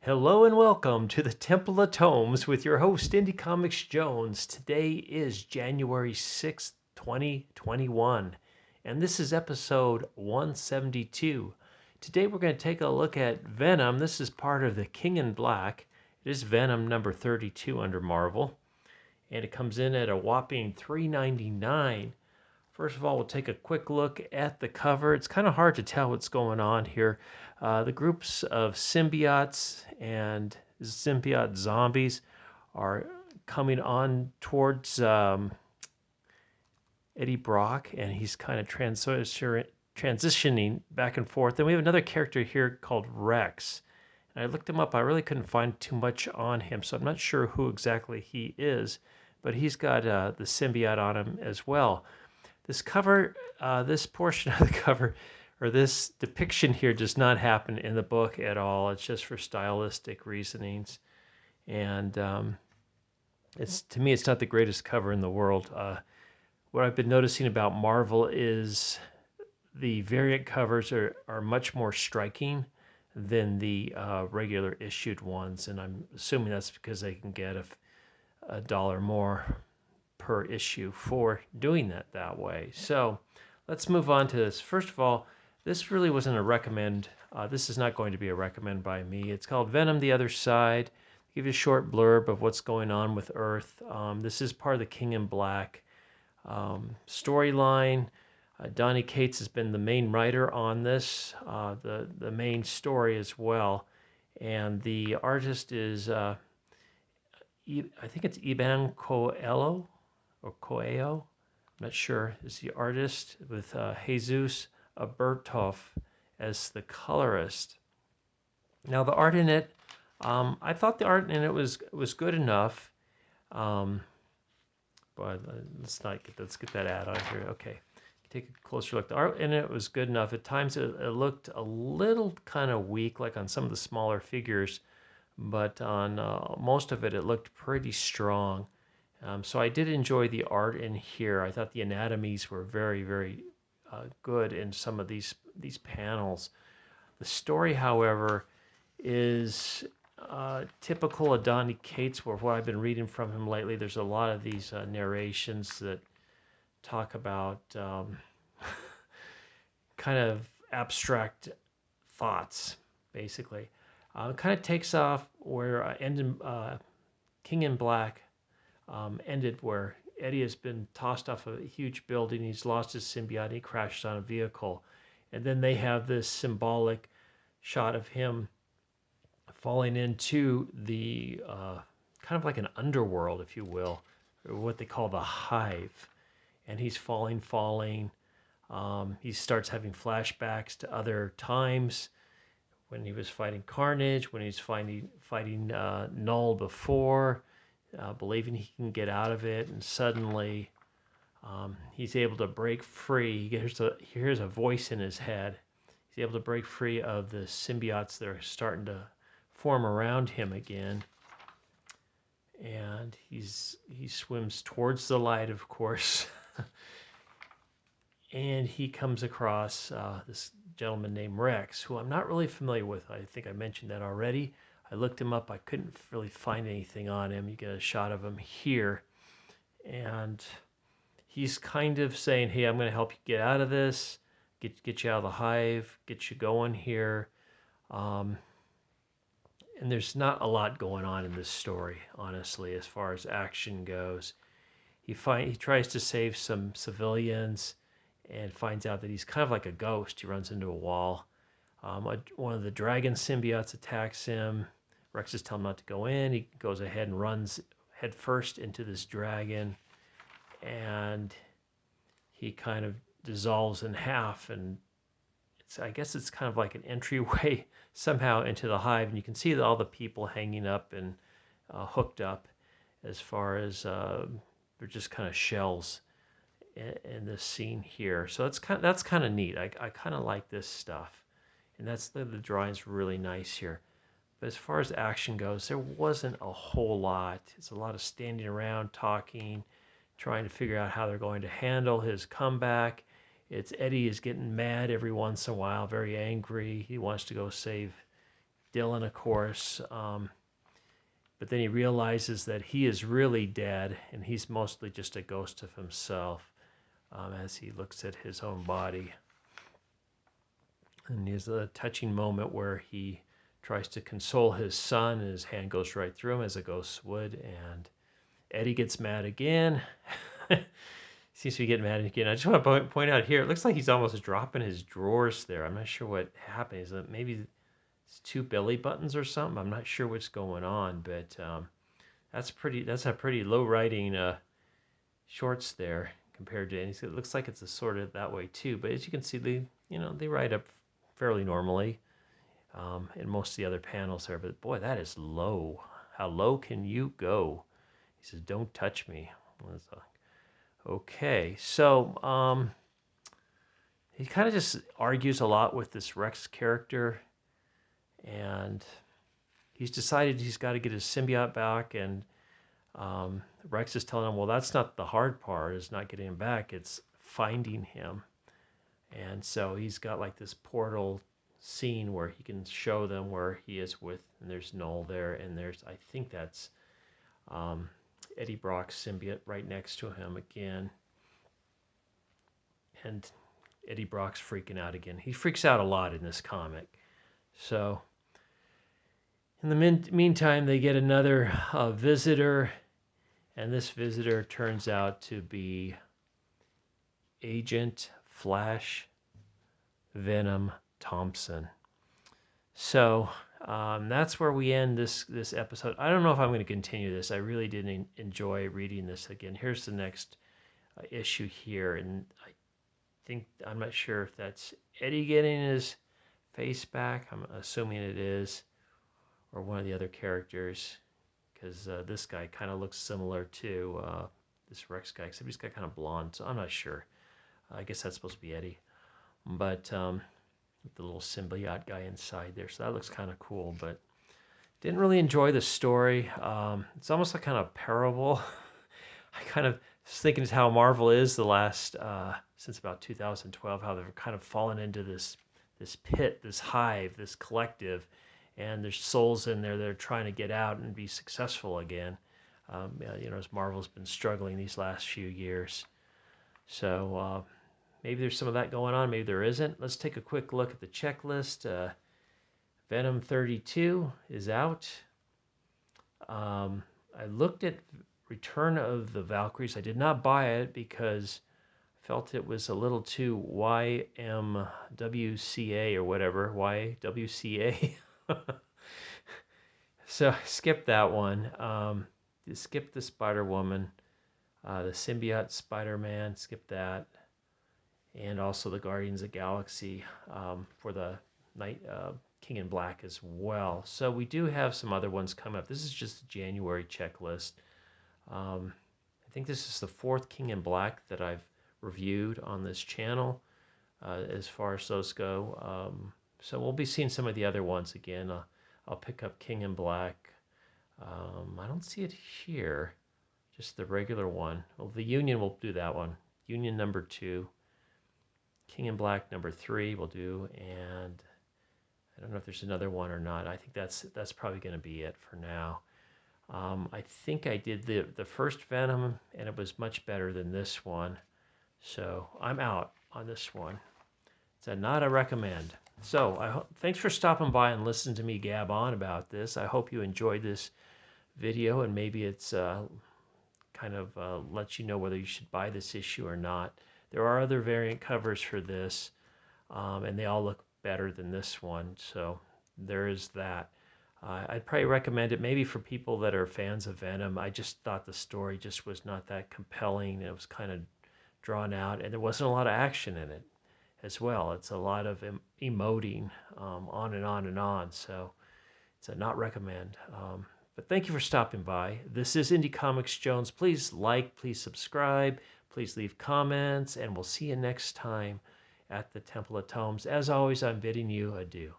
Hello and welcome to the Temple of Tomes with your host, Indie Comics Jones. Today is January 6th, 2021, and this is episode 172. Today we're going to take a look at Venom. This is part of the King in Black. It is Venom number 32 under Marvel, and it comes in at a whopping $3.99. First of all, we'll take a quick look at the cover. It's kind of hard to tell what's going on here. The groups of symbiotes and symbiote zombies are coming on towards Eddie Brock, and he's kind of transitioning back and forth. Then we have another character here called Rex. And I looked him up. I really couldn't find too much on him, so I'm not sure who exactly he is, but he's got the symbiote on him as well. This cover, this portion of the cover, or this depiction here does not happen in the book at all. It's just for stylistic reasonings. And to me, it's not the greatest cover in the world. What I've been noticing about Marvel is the variant covers are much more striking than the regular issued ones. And I'm assuming that's because they can get a dollar more per issue for doing that way. So let's move on to this. First of all, this really wasn't a recommend. This is not going to be a recommend by me. It's called Venom: The Other Side. Give you a short blurb of what's going on with Earth. This is part of the King in Black storyline. Donny Cates has been the main writer on this, the main story as well. And the artist is, I think it's Iban Coelho, or Coelho, I'm not sure, is the artist, with Jesus Aburtov as the colorist. Now the art in it, I thought the art in it was good enough, but let's get that ad on here. Okay, take a closer look. The art in it was good enough. At times it looked a little kind of weak, like on some of the smaller figures, but on most of it, it looked pretty strong. So I did enjoy the art in here. I thought the anatomies were very, very good in some of these panels. The story, however, is typical of Donny Cates, where what I've been reading from him lately. There's a lot of these narrations that talk about kind of abstract thoughts, basically. It kind of takes off where King in Black ended, where Eddie has been tossed off a huge building. He's lost his symbiote. He crashed on a vehicle. And then they have this symbolic shot of him falling into the kind of like an underworld, if you will, or what they call the hive. And he's falling. He starts having flashbacks to other times when he was fighting Carnage, when he's fighting Null before, believing he can get out of it, and suddenly he's able to break free. He hears a voice in his head. He's able to break free of the symbiotes that are starting to form around him again. And he swims towards the light, of course. And he comes across this gentleman named Rex, who I'm not really familiar with. I think I mentioned that already. I looked him up. I couldn't really find anything on him. You get a shot of him here. And he's kind of saying, hey, I'm going to help you get out of this, get you out of the hive, get you going here. And there's not a lot going on in this story, honestly, as far as action goes. He tries to save some civilians and finds out that he's kind of like a ghost. He runs into a wall. One of the dragon symbiotes attacks him. Rex is telling him not to go in. He goes ahead and runs head first into this dragon, and he kind of dissolves in half. And I guess it's kind of like an entryway somehow into the hive. And you can see all the people hanging up and hooked up, as far as they're just kind of shells in this scene here. So that's kind of neat. I kind of like this stuff, and that's the drawing's really nice here. But as far as action goes, there wasn't a whole lot. It's a lot of standing around, talking, trying to figure out how they're going to handle his comeback. It's Eddie is getting mad every once in a while, very angry. He wants to go save Dylan, of course. But then he realizes that he is really dead, and he's mostly just a ghost of himself as he looks at his own body. And there's a touching moment where he tries to console his son, and his hand goes right through him as a ghost would, and Eddie gets mad again. Seems to be getting mad again. I just want to point out here, it looks like he's almost dropping his drawers there. I'm not sure what happened. Is it maybe it's 2 belly buttons or something? I'm not sure what's going on, but that's a pretty low riding shorts there compared to, and it looks like it's assorted that way too. But as you can see, they ride up fairly normally in most of the other panels there. But boy, that is low. How low can you go? He says, "Don't touch me." Okay, so he kind of just argues a lot with this Rex character, and he's decided he's got to get his symbiote back, and Rex is telling him, well, that's not the hard part, is not getting him back, it's finding him. And so he's got like this portal scene where he can show them where he is with, and there's Null there, and there's, I think that's Eddie Brock's symbiote right next to him again. And Eddie Brock's freaking out again. He freaks out a lot in this comic. So in the meantime, they get another visitor, and this visitor turns out to be Agent Flash Venom Thompson. So that's where we end this episode. I don't know if I'm going to continue this. I really didn't enjoy reading this again. Here's the next issue here, and I'm not sure if that's Eddie getting his face back. I'm assuming it is, or one of the other characters, because this guy kind of looks similar to this Rex guy, except he's got kind of blonde, so I'm not sure. I guess that's supposed to be Eddie, but with the little symbiote guy inside there, so that looks kind of cool, but didn't really enjoy the story. It's almost like kind of parable. I kind of was thinking how Marvel is the last, since about 2012, how they've kind of fallen into this pit, this hive, this collective, and there's souls in there that are trying to get out and be successful again. As Marvel's been struggling these last few years. So maybe there's some of that going on, maybe there isn't. Let's take a quick look at the checklist. Venom 32 is out. I looked at Return of the Valkyries. I did not buy it because I felt it was a little too YMWCA or whatever, YWCA. So I skipped that one. Skip the Spider-Woman, the Symbiote Spider-Man, skip that, and also the Guardians of the Galaxy for the King in Black as well. So we do have some other ones coming up. This is just a January checklist. I think this is the 4th King in Black that I've reviewed on this channel as far as those go. So we'll be seeing some of the other ones again. I'll pick up King in Black. I don't see it here, just the regular one. Well, the Union will do that one. Union number 2. King in Black number 3 will do, and I don't know if there's another one or not. I think that's probably going to be it for now. I think I did the first Venom, and it was much better than this one. So I'm out on this one. It's a not a recommend. So thanks for stopping by and listening to me gab on about this. I hope you enjoyed this video, and maybe it's kind of lets you know whether you should buy this issue or not. There are other variant covers for this, and they all look better than this one. So there is that. I'd probably recommend it maybe for people that are fans of Venom. I just thought the story just was not that compelling. It was kind of drawn out, and there wasn't a lot of action in it as well. It's a lot of emoting on and on and on. So it's a not recommend. But thank you for stopping by. This is Indie Comics Jones. Please like, please subscribe, please leave comments, and we'll see you next time at the Temple of Tomes. As always, I'm bidding you adieu.